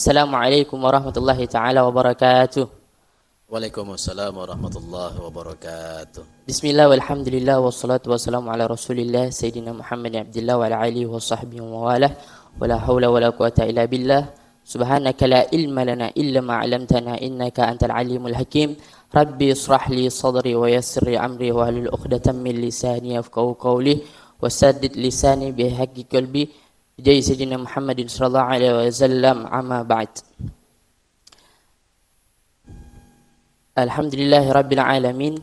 Assalamualaikum warahmatullahi taala wabarakatuh. Waalaikumsalam warahmatullahi wabarakatuh. Bismillah walhamdulillah wassalatu wassalamu ala Rasulillah Sayyidina Muhammad Abdullah wa ala alihi wa sahbihi wa walah. Wala haula wala quwata illa billah. Subhanaka la ilma lana illa ma 'allamtana innaka antal alimul hakim. Rabbi israh li sadri wa yassir li amri wa hlul 'uqdatam min lisani yafqahu qawli wasaddid lisani bi haqqi qalbi. Jai Sayyidina Muhammadin sallallahu alaihi wasallam, amma ba'd. Alhamdulillahirabbil alamin.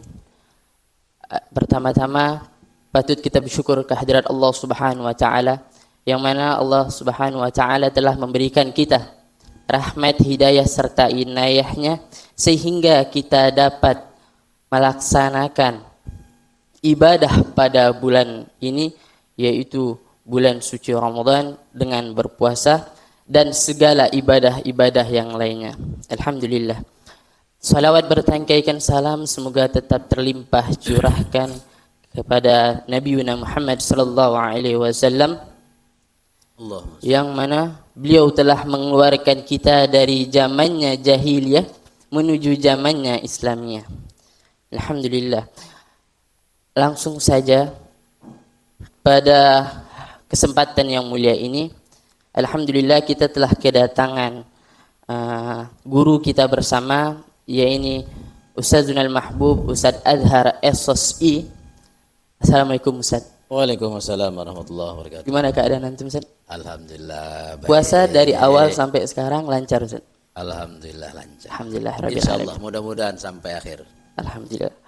Pertama-tama patut kita bersyukur kehadirat Allah Subhanahu wa taala, yang mana Allah Subhanahu wa taala telah memberikan kita rahmat, hidayah serta inayahnya sehingga kita dapat melaksanakan ibadah pada bulan ini, yaitu bulan suci Ramadan, dengan berpuasa dan segala ibadah-ibadah yang lainnya. Alhamdulillah. Salawat bertangkaikan salam semoga tetap terlimpah curahkan kepada Nabi Muhammad sallallahu alaihi wasallam, yang mana beliau telah mengeluarkan kita dari zamannya jahiliyah menuju zamannya Islamiyah. Alhamdulillah. Langsung saja pada kesempatan yang mulia ini, alhamdulillah kita telah kedatangan guru kita bersama, yaitu Ustazunal Mahbub Ustaz Azhar SSI. Assalamualaikum Ustaz. Waalaikumsalam warahmatullahi wabarakatuh. Gimana keadaan antum Ustaz? Alhamdulillah baik. Puasa dari awal sampai sekarang lancar Ustaz? Alhamdulillah lancar. Alhamdulillah rabbil alamin. Insyaallah mudah-mudahan sampai akhir. Alhamdulillah.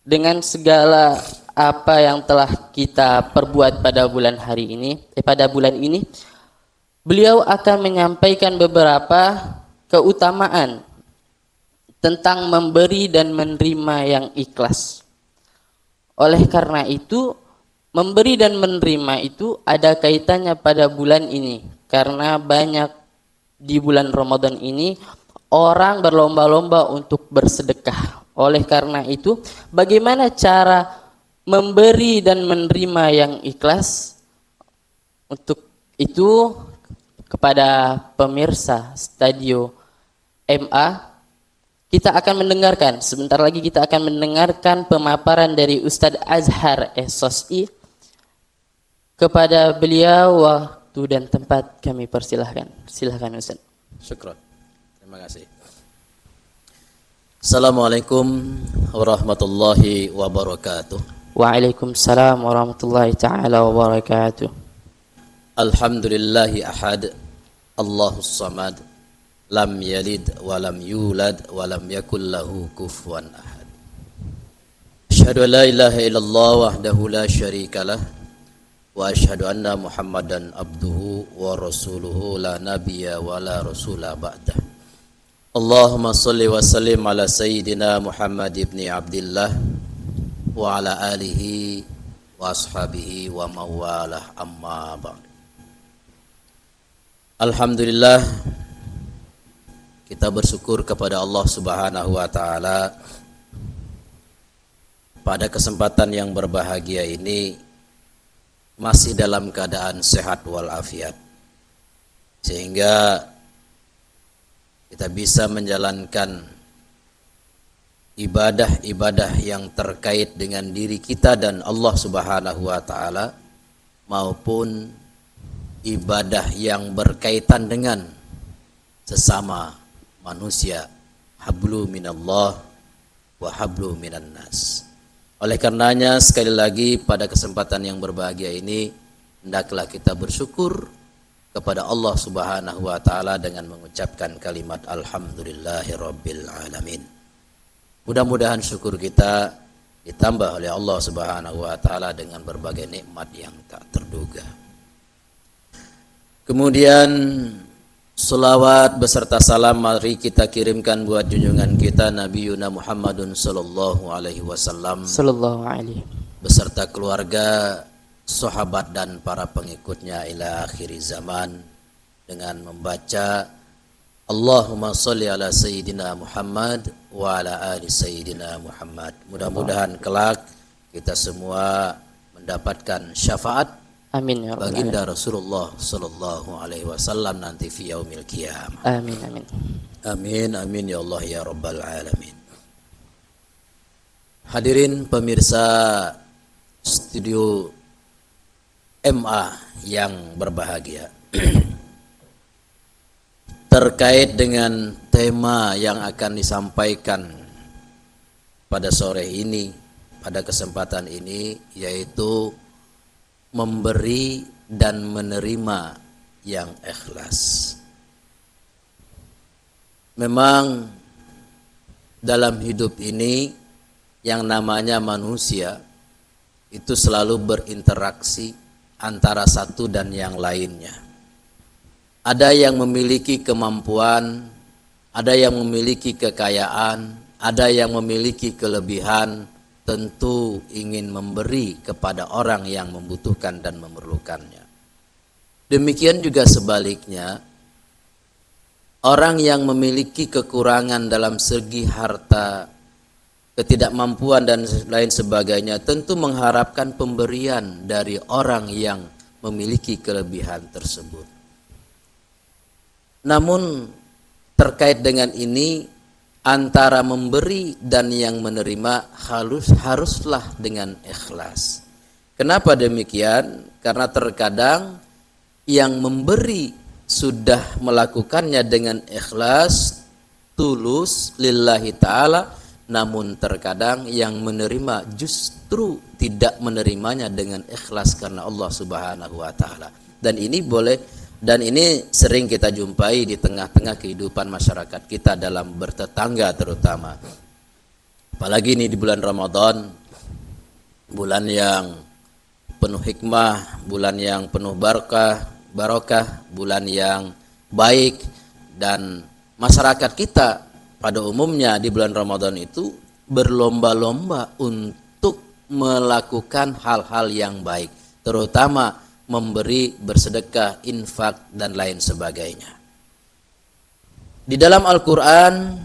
Dengan segala apa yang telah kita perbuat pada bulan ini, beliau akan menyampaikan beberapa keutamaan tentang memberi dan menerima yang ikhlas. Oleh karena itu, memberi dan menerima itu ada kaitannya pada bulan ini, karena banyak di bulan Ramadan ini orang berlomba-lomba untuk bersedekah. Oleh karena itu, bagaimana cara memberi dan menerima yang ikhlas? Untuk itu, kepada pemirsa Stadio MA, kita akan mendengarkan, sebentar lagi kita akan mendengarkan pemaparan dari Ustadz Azhar SSI. Kepada beliau waktu dan tempat kami persilahkan. Silahkan Ustadz. Syukran. Terima kasih. Assalamualaikum warahmatullahi wabarakatuh. Waalaikumsalam warahmatullahi ta'ala wabarakatuh. Alhamdulillahi ahad, Allahus samad, lam yalid walam yulad walam yakul lahu kufuwan ahad. Asyhadu an la ilaha illallah wahdahu la syarikalah wa asyhadu anna Muhammadan abduhu wa rasuluhu la nabiyya wa la rasula ba'dah. Allahumma salli wa sallim ala sayyidina Muhammad ibn Abdillah wa ala alihi wa ashabihi wa mawalah, amma ba'd. Alhamdulillah, kita bersyukur kepada Allah Subhanahu wa taala pada kesempatan yang berbahagia ini masih dalam keadaan sehat walafiat, sehingga kita bisa menjalankan ibadah-ibadah yang terkait dengan diri kita dan Allah Subhanahu wa taala, maupun ibadah yang berkaitan dengan sesama manusia. Hablu minallah wa hablu minan nas. Oleh karenanya, sekali lagi pada kesempatan yang berbahagia ini, hendaklah kita bersyukur kepada Allah Subhanahu wa taala dengan mengucapkan kalimat alhamdulillahirabbil alamin. Mudah-mudahan syukur kita ditambah oleh Allah Subhanahu wa taala dengan berbagai nikmat yang tak terduga. Kemudian selawat beserta salam mari kita kirimkan buat junjungan kita Nabi Muhammadun sallallahu alaihi wasallam beserta keluarga, sahabat dan para pengikutnya ila akhir zaman, dengan membaca Allahumma salli ala sayyidina Muhammad wa ala ali sayyidina Muhammad. Mudah-mudahan kelak kita semua mendapatkan syafaat Amin ya rabbal baginda alamin. Rasulullah sallallahu alaihi wasallam nanti fi yaumil qiyamah. Amin amin. Amin amin ya Allah ya rabbal alamin. Hadirin pemirsa studio MA yang berbahagia. Terkait dengan tema yang akan disampaikan pada sore ini, pada kesempatan ini, yaitu memberi dan menerima yang ikhlas. Memang dalam hidup ini yang namanya manusia itu selalu berinteraksi antara satu dan yang lainnya. Ada yang memiliki kemampuan, ada yang memiliki kekayaan, ada yang memiliki kelebihan, tentu ingin memberi kepada orang yang membutuhkan dan memerlukannya. Demikian juga sebaliknya, orang yang memiliki kekurangan dalam segi harta, ketidakmampuan dan lain sebagainya, tentu mengharapkan pemberian dari orang yang memiliki kelebihan tersebut. Namun terkait dengan ini, antara memberi dan yang menerima haruslah dengan ikhlas. Kenapa demikian? Karena terkadang yang memberi sudah melakukannya dengan ikhlas, tulus lillahi ta'ala, namun terkadang yang menerima justru tidak menerimanya dengan ikhlas karena Allah subhanahu wa ta'ala. Dan ini sering kita jumpai di tengah-tengah kehidupan masyarakat kita dalam bertetangga terutama. Apalagi ini di bulan Ramadan, bulan yang penuh hikmah, bulan yang penuh barokah, bulan yang baik, dan masyarakat kita pada umumnya di bulan Ramadan itu berlomba-lomba untuk melakukan hal-hal yang baik, terutama memberi, bersedekah, infak, dan lain sebagainya. Di dalam Al-Quran,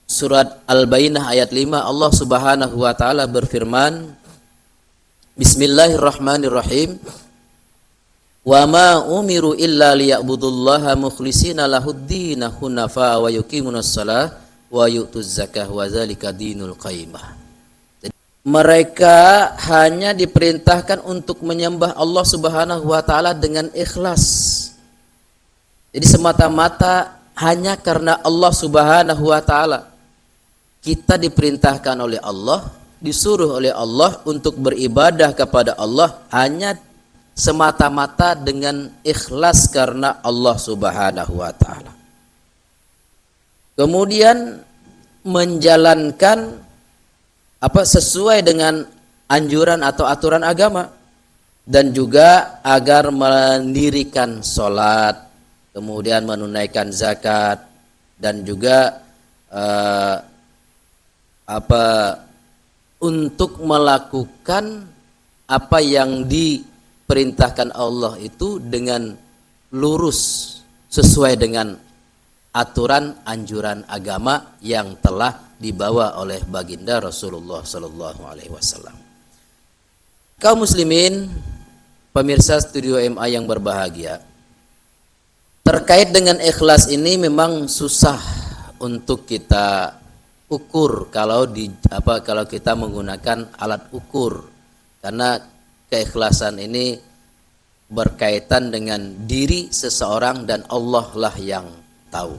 surat Al-Bayyinah ayat 5, Allah subhanahu wa ta'ala berfirman, Bismillahirrahmanirrahim, Wa ma umiru illa liya'budullaha mukhlishina lahuddina hunafa wa yuqimunas shalah wa yu'tuz zakah wa dzalika dinul qayyimah. Mereka hanya diperintahkan untuk menyembah Allah subhanahu wa ta'ala dengan ikhlas. Jadi semata-mata hanya karena Allah subhanahu wa ta'ala. Kita diperintahkan oleh Allah, disuruh oleh Allah untuk beribadah kepada Allah hanya semata-mata dengan ikhlas karena Allah subhanahu wa ta'ala. Kemudian menjalankan sesuai dengan anjuran atau aturan agama, dan juga agar mendirikan sholat, kemudian menunaikan zakat, dan juga untuk melakukan apa yang diperintahkan Allah itu dengan lurus sesuai dengan aturan anjuran agama yang telah dibawa oleh baginda Rasulullah sallallahu alaihi wasallam. Kaum muslimin, pemirsa studio MA yang berbahagia, terkait dengan ikhlas ini memang susah untuk kita ukur kalau kita menggunakan alat ukur, karena keikhlasan ini berkaitan dengan diri seseorang dan Allah lah yang tahu.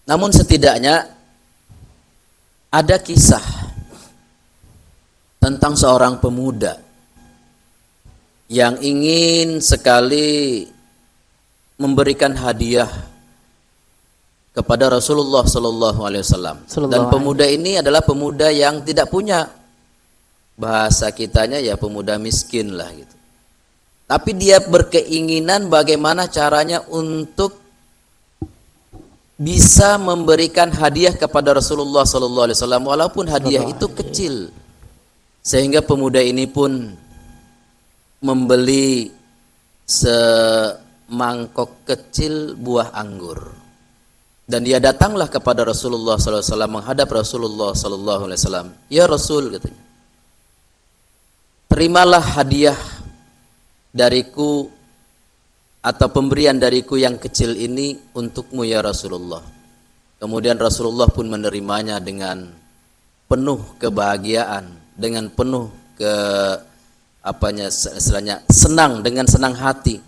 Namun setidaknya ada kisah tentang seorang pemuda yang ingin sekali memberikan hadiah kepada Rasulullah sallallahu alaihi wasallam. Dan pemuda ini adalah pemuda yang tidak punya, bahasa kitanya ya pemuda miskin lah gitu. Tapi dia berkeinginan bagaimana caranya untuk bisa memberikan hadiah kepada Rasulullah sallallahu alaihi wasallam, walaupun hadiah itu kecil. Sehingga pemuda ini pun membeli semangkok kecil buah anggur. Dan dia datanglah kepada Rasulullah sallallahu alaihi wasallam, menghadap Rasulullah sallallahu alaihi wasallam. Ya Rasul, katanya, terimalah hadiah dariku atau pemberian dariku yang kecil ini untukmu ya Rasulullah. Kemudian Rasulullah pun menerimanya dengan penuh kebahagiaan, dengan penuh senang, dengan senang hati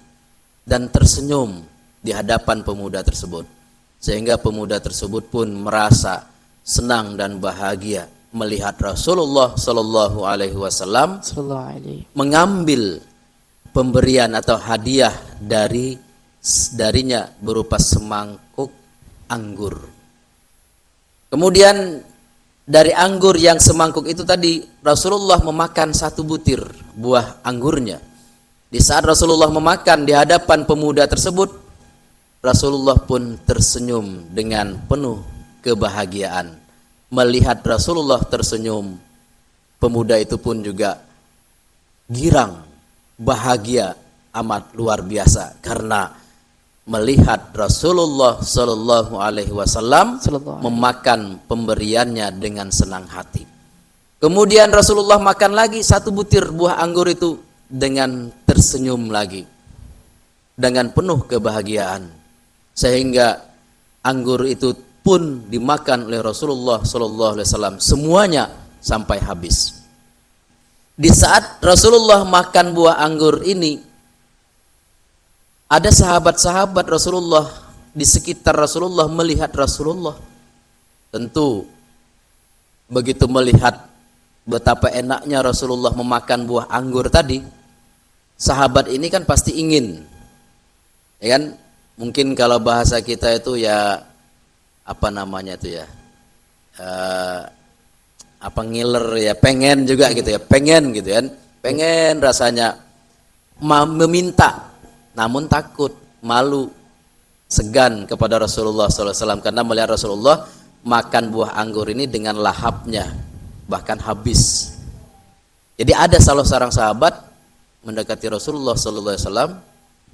dan tersenyum di hadapan pemuda tersebut. Sehingga pemuda tersebut pun merasa senang dan bahagia melihat Rasulullah Shallallahu Alaihi Wasallam mengambil pemberian atau hadiah darinya berupa semangkuk anggur. Kemudian dari anggur yang semangkuk itu tadi Rasulullah memakan satu butir buah anggurnya. Di saat Rasulullah memakan di hadapan pemuda tersebut, Rasulullah pun tersenyum dengan penuh kebahagiaan. Melihat Rasulullah tersenyum, pemuda itu pun juga girang, bahagia amat luar biasa karena melihat Rasulullah Shallallahu Alaihi Wasallam memakan pemberiannya dengan senang hati. Kemudian Rasulullah makan lagi satu butir buah anggur itu dengan tersenyum lagi, dengan penuh kebahagiaan, sehingga anggur itu pun dimakan oleh Rasulullah Shallallahu Alaihi Wasallam semuanya sampai habis. Di saat Rasulullah makan buah anggur ini, ada sahabat-sahabat Rasulullah di sekitar Rasulullah melihat Rasulullah. Tentu begitu melihat betapa enaknya Rasulullah memakan buah anggur tadi, sahabat ini kan pasti ingin, ya kan? Mungkin kalau bahasa kita itu ya apa namanya itu ya, ngiler ya, pengen juga gitu ya, pengen gitu kan, pengen rasanya meminta. Namun takut, malu, segan kepada Rasulullah SAW karena melihat Rasulullah makan buah anggur ini dengan lahapnya, bahkan habis. Jadi ada salah seorang sahabat mendekati Rasulullah SAW,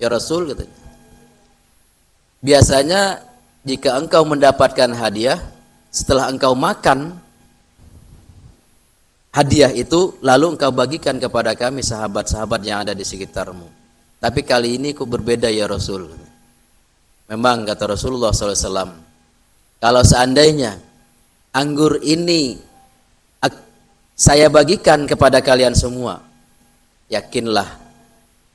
ya Rasul, gitu. Biasanya jika engkau mendapatkan hadiah, setelah engkau makan hadiah itu, lalu engkau bagikan kepada kami sahabat-sahabat yang ada di sekitarmu. Tapi kali ini kok berbeda ya Rasul. Memang kata Rasulullah SAW, kalau seandainya anggur ini saya bagikan kepada kalian semua, yakinlah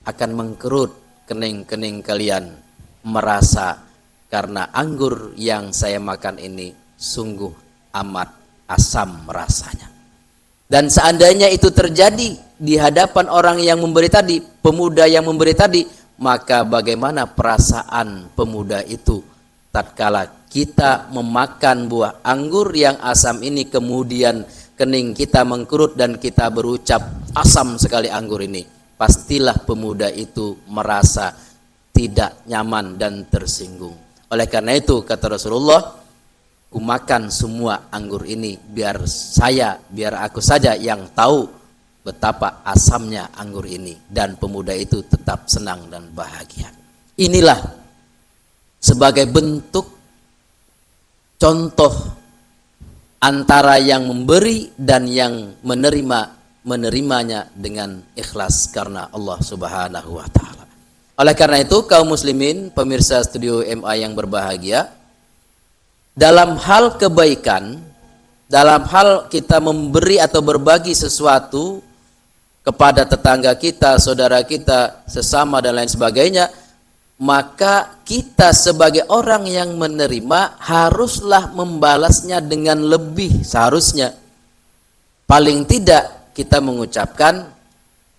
akan mengkerut kening-kening kalian merasa karena anggur yang saya makan ini sungguh amat asam rasanya. Dan seandainya itu terjadi di hadapan orang yang memberi tadi, pemuda yang memberi tadi, maka bagaimana perasaan pemuda itu tatkala kita memakan buah anggur yang asam ini, kemudian kening kita mengkerut dan kita berucap asam sekali anggur ini, pastilah pemuda itu merasa tidak nyaman dan tersinggung. Oleh karena itu kata Rasulullah, kumakan semua anggur ini biar aku saja yang tahu betapa asamnya anggur ini, dan pemuda itu tetap senang dan bahagia. Inilah sebagai bentuk contoh antara yang memberi dan yang menerimanya dengan ikhlas karena Allah Subhanahu wa taala. Oleh karena itu kaum muslimin, pemirsa studio MA yang berbahagia, dalam hal kebaikan, dalam hal kita memberi atau berbagi sesuatu kepada tetangga kita, saudara kita, sesama dan lain sebagainya, maka kita sebagai orang yang menerima haruslah membalasnya dengan lebih. Seharusnya paling tidak kita mengucapkan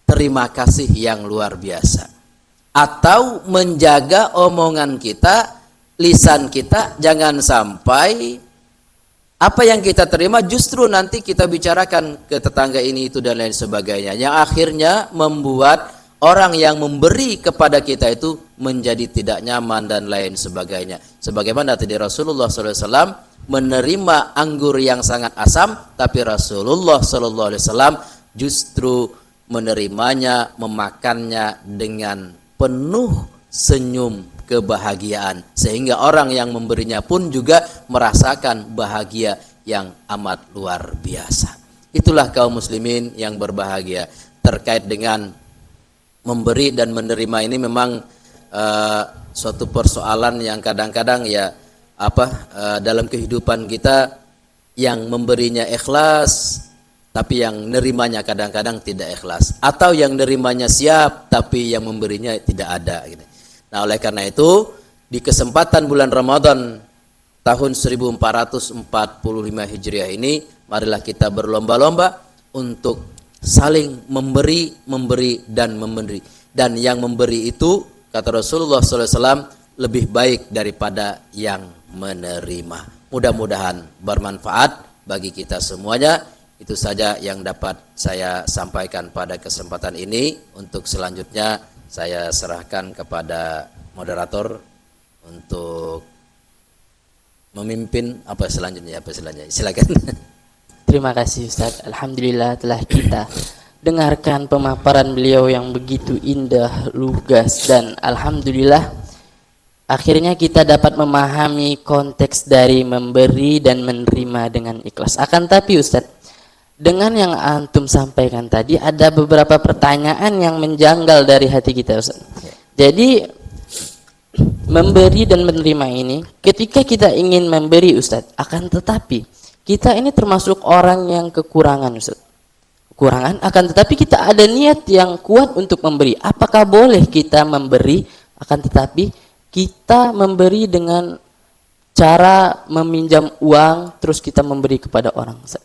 terima kasih yang luar biasa, atau menjaga omongan kita, lisan kita, jangan sampai apa yang kita terima justru nanti kita bicarakan ke tetangga ini itu dan lain sebagainya, yang akhirnya membuat orang yang memberi kepada kita itu menjadi tidak nyaman dan lain sebagainya. Sebagaimana tadi Rasulullah SAW menerima anggur yang sangat asam, tapi Rasulullah SAW justru menerimanya, memakannya dengan penuh senyum kebahagiaan, sehingga orang yang memberinya pun juga merasakan bahagia yang amat luar biasa. Itulah kaum muslimin yang berbahagia. terkait dengan memberi dan menerima ini memang suatu persoalan yang kadang-kadang ya dalam kehidupan kita yang memberinya ikhlas tapi yang nerimanya kadang-kadang tidak ikhlas, atau yang nerimanya siap tapi yang memberinya tidak ada gitu. Nah, oleh karena itu di kesempatan bulan Ramadan tahun 1445 Hijriah ini, marilah kita berlomba-lomba untuk saling memberi, dan memberi. Dan yang memberi itu, kata Rasulullah SAW, lebih baik daripada yang menerima. Mudah-mudahan bermanfaat bagi kita semuanya. Itu saja yang dapat saya sampaikan pada kesempatan ini. Untuk selanjutnya saya serahkan kepada moderator untuk memimpin apa selanjutnya. Silakan. Terima kasih Ustaz. Alhamdulillah telah kita dengarkan pemaparan beliau yang begitu indah, lugas, dan alhamdulillah akhirnya kita dapat memahami konteks dari memberi dan menerima dengan ikhlas. Akan tapi Ustaz, dengan yang antum sampaikan tadi ada beberapa pertanyaan yang menjanggal dari hati kita Ustaz. Jadi memberi dan menerima ini, ketika kita ingin memberi Ustaz, akan tetapi kita ini termasuk orang yang kekurangan Ustaz. Kekurangan, akan tetapi kita ada niat yang kuat untuk memberi. Apakah boleh kita memberi, akan tetapi kita memberi dengan cara meminjam uang terus kita memberi kepada orang Ustaz?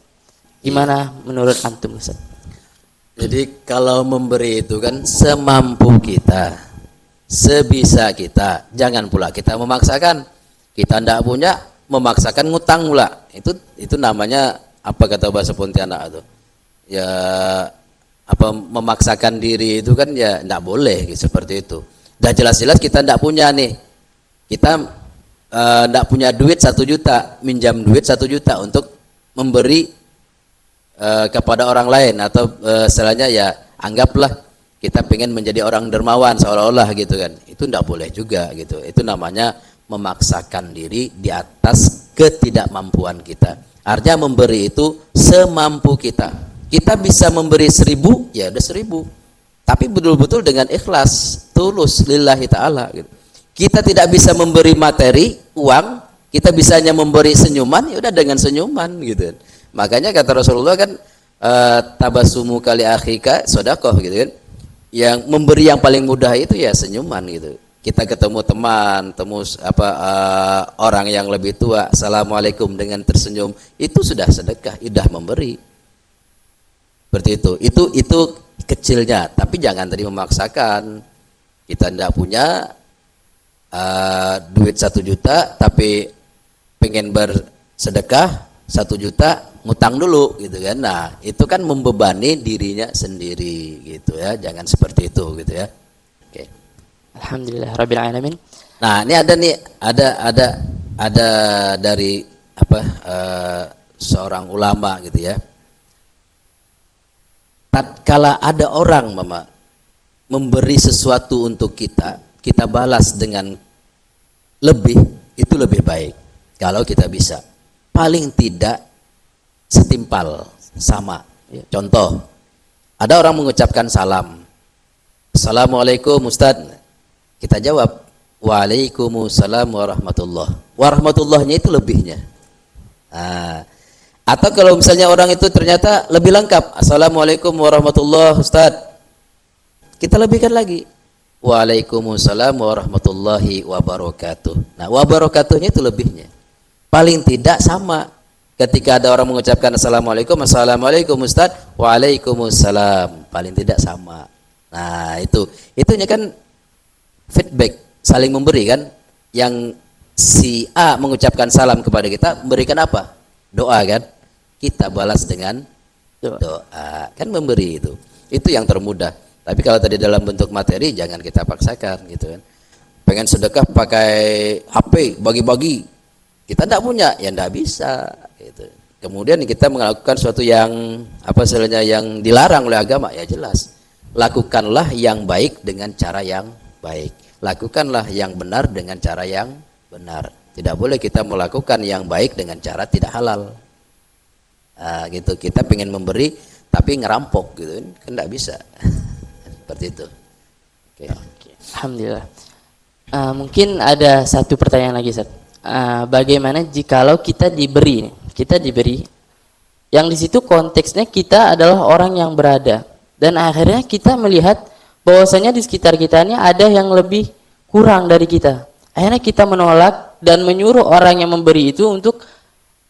Gimana menurut antum Ustaz? Jadi kalau memberi itu kan semampu kita, sebisa kita, jangan pula kita memaksakan. Kita tidak punya, memaksakan ngutang pula. Itu namanya apa kata bahasa Pontianak itu? Ya memaksakan diri itu kan ya tidak boleh seperti itu. Dan jelas-jelas kita tidak punya nih. Kita tidak punya duit 1 juta, minjam duit 1 juta untuk memberi kepada orang lain, atau istilahnya ya anggaplah kita pengen menjadi orang dermawan seolah-olah gitu kan. Itu tidak boleh juga gitu. Itu namanya memaksakan diri di atas ketidakmampuan kita. Artinya memberi itu semampu kita. Kita bisa memberi 1000, ya udah 1000. Tapi betul-betul dengan ikhlas, tulus lillahi ta'ala gitu. Kita tidak bisa memberi materi, uang, kita bisanya memberi senyuman, ya udah dengan senyuman gitu. Makanya kata Rasulullah kan tabasumu kali akhika sedekah gitu kan. Yang memberi yang paling mudah itu ya senyuman gitu. Kita ketemu teman, orang yang lebih tua, assalamualaikum dengan tersenyum, itu sudah sedekah, sudah memberi. Seperti itu. Itu kecilnya, tapi jangan tadi memaksakan. Kita tidak punya duit 1 juta, tapi pengen bersedekah 1 juta, ngutang dulu gitu kan. Nah, itu kan membebani dirinya sendiri gitu ya. Jangan seperti itu gitu ya. Oke. Alhamdulillah rabbil alamin. Nah, ini ada dari seorang ulama gitu ya. Tatkala ada orang memberi sesuatu untuk kita, kita balas dengan lebih, itu lebih baik kalau kita bisa. Paling tidak setimpal, sama. Contoh, ada orang mengucapkan salam, assalamualaikum Ustaz. Kita jawab, waalaikumsalam warahmatullah. Warahmatullahnya itu lebihnya. Atau kalau misalnya orang itu ternyata lebih lengkap, assalamualaikum warahmatullah Ustaz, kita lebihkan lagi, waalaikumsalam warahmatullahi wabarakatuh. Nah, wabarakatuhnya itu lebihnya. Paling tidak sama. Ketika ada orang mengucapkan assalamualaikum Ustaz, waalaikumsalam, paling tidak sama. Nah, itunya kan feedback, saling memberi kan. Yang si A mengucapkan salam kepada kita, memberikan apa? Doa kan. Kita balas dengan doa. Kan memberi itu. Itu yang termudah. Tapi kalau tadi dalam bentuk materi jangan kita paksakan gitu kan. Pengen sedekah pakai HP, bagi-bagi. Kita tidak punya, ya tidak bisa gitu. Kemudian kita melakukan sesuatu yang yang dilarang oleh agama, ya jelas. Lakukanlah yang baik dengan cara yang baik. Lakukanlah yang benar dengan cara yang benar. Tidak boleh kita melakukan yang baik dengan cara tidak halal. Gitu. Kita pengen memberi tapi ngerampok gitu kan enggak bisa. Seperti itu. Oke. Oke, alhamdulillah. Mungkin ada satu pertanyaan lagi, Ustaz. Bagaimana jikalau kita diberi, yang di situ konteksnya kita adalah orang yang berada, dan akhirnya kita melihat bahwasanya di sekitar kita ini ada yang lebih kurang dari kita. Akhirnya kita menolak dan menyuruh orang yang memberi itu untuk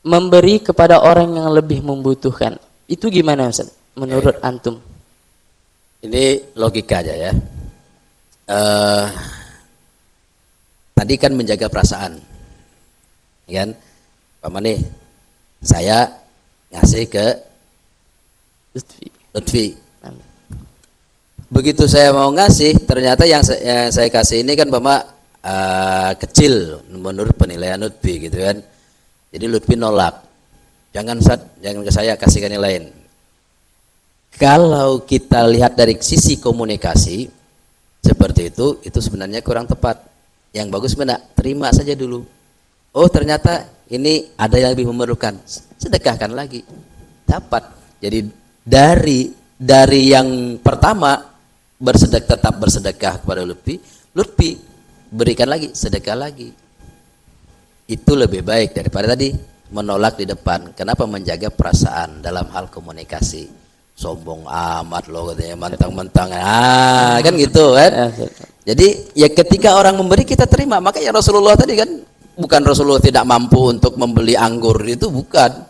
memberi kepada orang yang lebih membutuhkan. Itu gimana, Ustaz? Menurut antum? Ini logika aja ya. Tadi kan menjaga perasaan, kan? Paman nih, saya ngasih ke Lutfi. Begitu saya mau ngasih, ternyata yang saya kasih ini kan kecil menurut penilaian Lutfi gitu kan. Jadi Lutfi nolak. Jangan ke saya, kasihkan yang lain. Kalau kita lihat dari sisi komunikasi seperti itu sebenarnya kurang tepat. Yang bagus mana? Terima saja dulu. Oh, ternyata ini ada yang lebih memerlukan. Sedekahkan lagi. Dapat. Jadi dari yang pertama tetap bersedekah kepada Lutfi berikan lagi, sedekah lagi. Itu lebih baik daripada tadi menolak di depan. Kenapa? Menjaga perasaan dalam hal komunikasi. Sombong amat loh katanya, mentang-mentang kan gitu kan. Jadi ya ketika orang memberi kita terima. Makanya Rasulullah tadi kan, bukan Rasulullah tidak mampu untuk membeli anggur, itu bukan.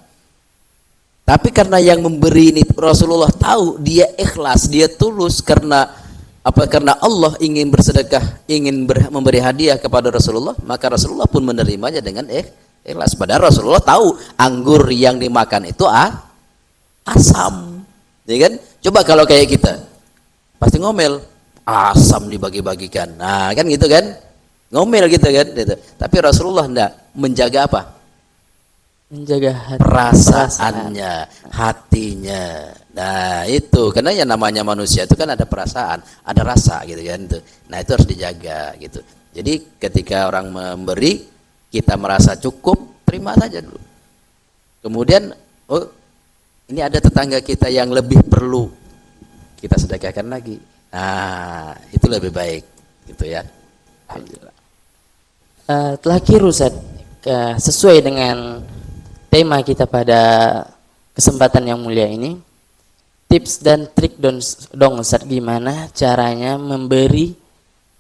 Tapi karena yang memberi ini Rasulullah tahu, dia ikhlas, dia tulus karena apa? Karena Allah ingin bersedekah, ingin memberi hadiah kepada Rasulullah, maka Rasulullah pun menerimanya dengan ikhlas. Padahal Rasulullah tahu anggur yang dimakan itu asam. Ya kan? Coba kalau kayak kita pasti ngomel, asam dibagi-bagikan. Nah, kan gitu kan? Ngomel gitu kan? Gitu. Tapi Rasulullah enggak, menjaga apa? Menjaga perasaannya, hatinya. Nah, itu karena yang namanya manusia itu kan ada perasaan, ada rasa gitu kan itu. Nah, itu harus dijaga gitu. Jadi ketika orang memberi, kita merasa cukup, terima saja dulu. Kemudian ini ada tetangga kita yang lebih perlu, kita sedekahkan lagi. Nah, itu lebih baik, gitu ya. Alhamdulillah. Terakhir, Ustaz, sesuai dengan tema kita pada kesempatan yang mulia ini, tips dan trik dong Ustaz, gimana caranya memberi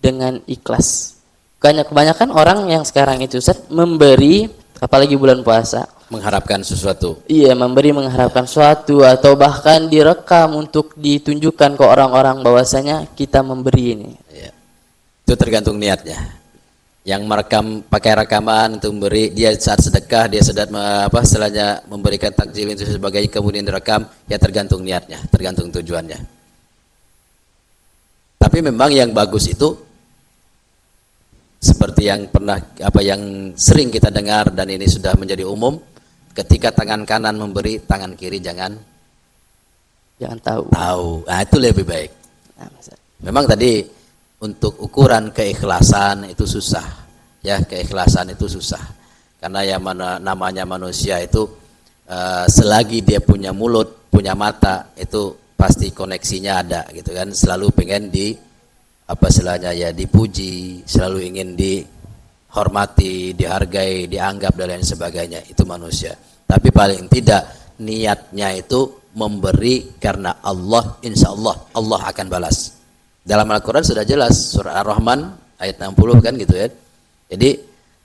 dengan ikhlas. Kebanyakan orang yang sekarang itu, Ustaz, memberi, apalagi bulan puasa, mengharapkan sesuatu. Iya, memberi mengharapkan sesuatu, atau bahkan direkam untuk ditunjukkan ke orang-orang bahwasanya kita memberi ini. Ya. Itu tergantung niatnya. Yang merekam pakai rekaman untuk memberi, dia saat sedekah, dia setelahnya memberikan takjil itu sebagai kemudian direkam, ya tergantung niatnya, tergantung tujuannya. Tapi memang yang bagus itu seperti yang yang sering kita dengar dan ini sudah menjadi umum. Ketika tangan kanan memberi, tangan kiri jangan tahu. Nah, itu lebih baik. Memang tadi untuk ukuran keikhlasan itu susah. Ya, keikhlasan itu susah. Karena yang namanya manusia itu selagi dia punya mulut, punya mata, itu pasti koneksinya ada gitu kan. Selalu pengen dipuji, selalu ingin dihormati, dihargai, dianggap dan lain sebagainya. Itu manusia. Tapi paling tidak niatnya itu memberi karena Allah, insya Allah Allah akan balas. Dalam Al-Quran sudah jelas, surah Ar-Rahman ayat 60 kan gitu ya. Jadi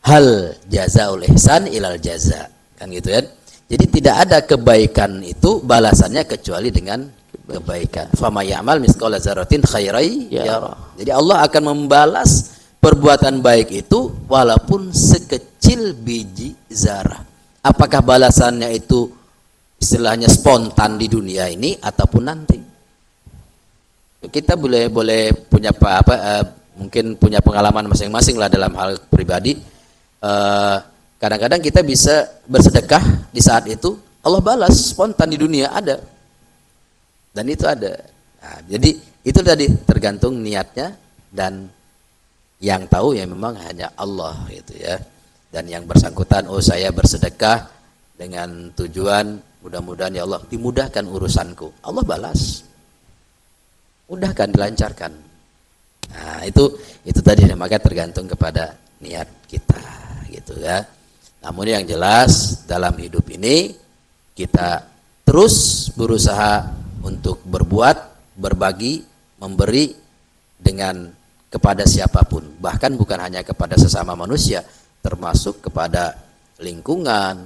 hal jazaul ihsan ilal jaza, kan gitu ya. Jadi tidak ada kebaikan itu balasannya kecuali dengan kebaikan. Fama ya'mal misqala dzarratin khairai yara. Jadi Allah akan membalas perbuatan baik itu walaupun sekecil biji zarah. Apakah balasannya itu istilahnya spontan di dunia ini ataupun nanti? Kita boleh punya mungkin punya pengalaman masing-masing lah dalam hal pribadi. Kadang-kadang kita bisa bersedekah di saat itu, Allah balas spontan di dunia ada. Dan itu ada. Nah, jadi itu tadi tergantung niatnya, dan yang tahu ya memang hanya Allah gitu ya. Dan yang bersangkutan, saya bersedekah dengan tujuan Mudah-mudahan ya Allah dimudahkan urusanku. Allah balas. Mudahkan, dilancarkan. Nah, itu tadi, maka tergantung kepada niat kita gitu ya. Namun yang jelas dalam hidup ini kita terus berusaha untuk berbuat, berbagi, memberi dengan kepada siapapun, bahkan bukan hanya kepada sesama manusia, termasuk kepada lingkungan,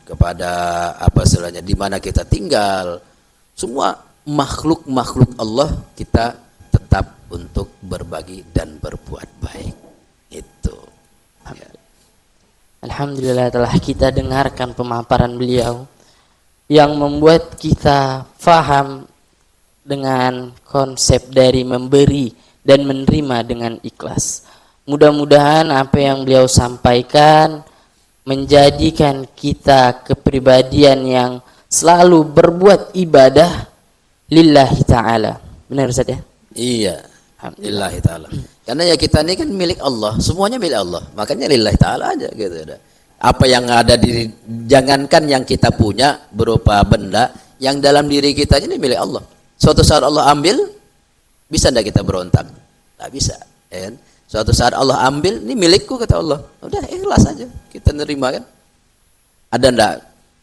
kepada apa istilahnya di mana kita tinggal, semua makhluk-makhluk Allah kita tetap untuk berbagi dan berbuat baik. Itu. Ya. Alhamdulillah telah kita dengarkan pemaparan beliau yang membuat kita faham dengan konsep dari memberi dan menerima dengan ikhlas. Mudah-mudahan apa yang beliau sampaikan menjadikan kita kepribadian yang selalu berbuat ibadah lillahi ta'ala. Benar Ustaz ya? Iya, lillahi ta'ala. Karena ya kita ini kan milik Allah, semuanya milik Allah. Makanya lillahi ta'ala aja gitu. Apa yang ada di, jangankan yang kita punya berupa benda, yang dalam diri kita ini milik Allah. Suatu saat Allah ambil, bisa enggak kita berontak? Tak bisa, ya kan? Suatu saat Allah ambil, ini milikku kata Allah. Udah ikhlas aja, kita nerima kan. Ada enggak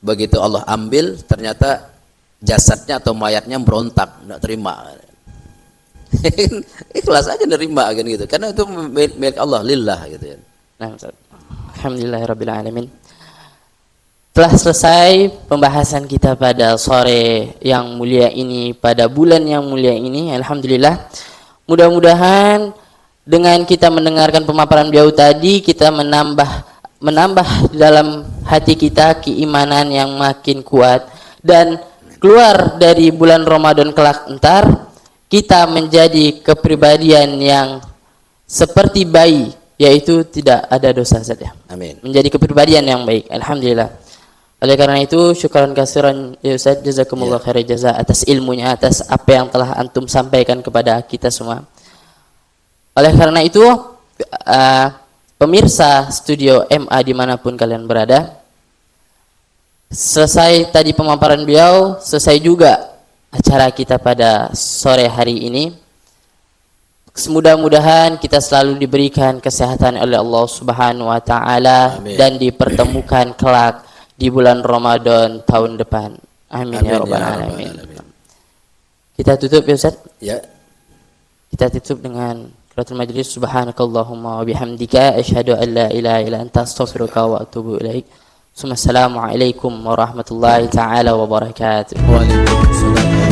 begitu Allah ambil, ternyata jasadnya atau mayatnya berontak, enggak terima. Ikhlas aja nerima kan gitu. Karena itu milik Allah, lillah gitu ya. Nah, alhamdulillahirabbil alamin. Telah selesai pembahasan kita pada sore yang mulia ini, pada bulan yang mulia ini. Alhamdulillah. Mudah-mudahan dengan kita mendengarkan pemaparan beliau tadi, kita menambah dalam hati kita keimanan yang makin kuat, dan keluar dari bulan Ramadan kelak entar kita menjadi kepribadian yang seperti bayi, yaitu tidak ada dosa saja. Amin. Menjadi kepribadian yang baik. Alhamdulillah. Oleh karena itu, syukran kasiran ya Ustaz, jazakumullah khairan jaza atas ilmunya, atas apa yang telah antum sampaikan kepada kita semua. Oleh karena itu, pemirsa studio MA dimanapun kalian berada, selesai tadi pemaparan beliau, selesai juga acara kita pada sore hari ini. Mudah-mudahan kita selalu diberikan kesehatan oleh Allah Subhanahu wa taala dan dipertemukan kelak di bulan Ramadan tahun depan. Amin, ya rabbal alamin. Kita tutup ya Ustaz? Ya. Kita tutup dengan qiraatul majlis. Subhanakallahumma wa bihamdika asyhadu an la ilaha illa anta astaghfiruka wa atubu ilaik. Assalamualaikum warahmatullahi taala wabarakatuh. Waalaikumsalam.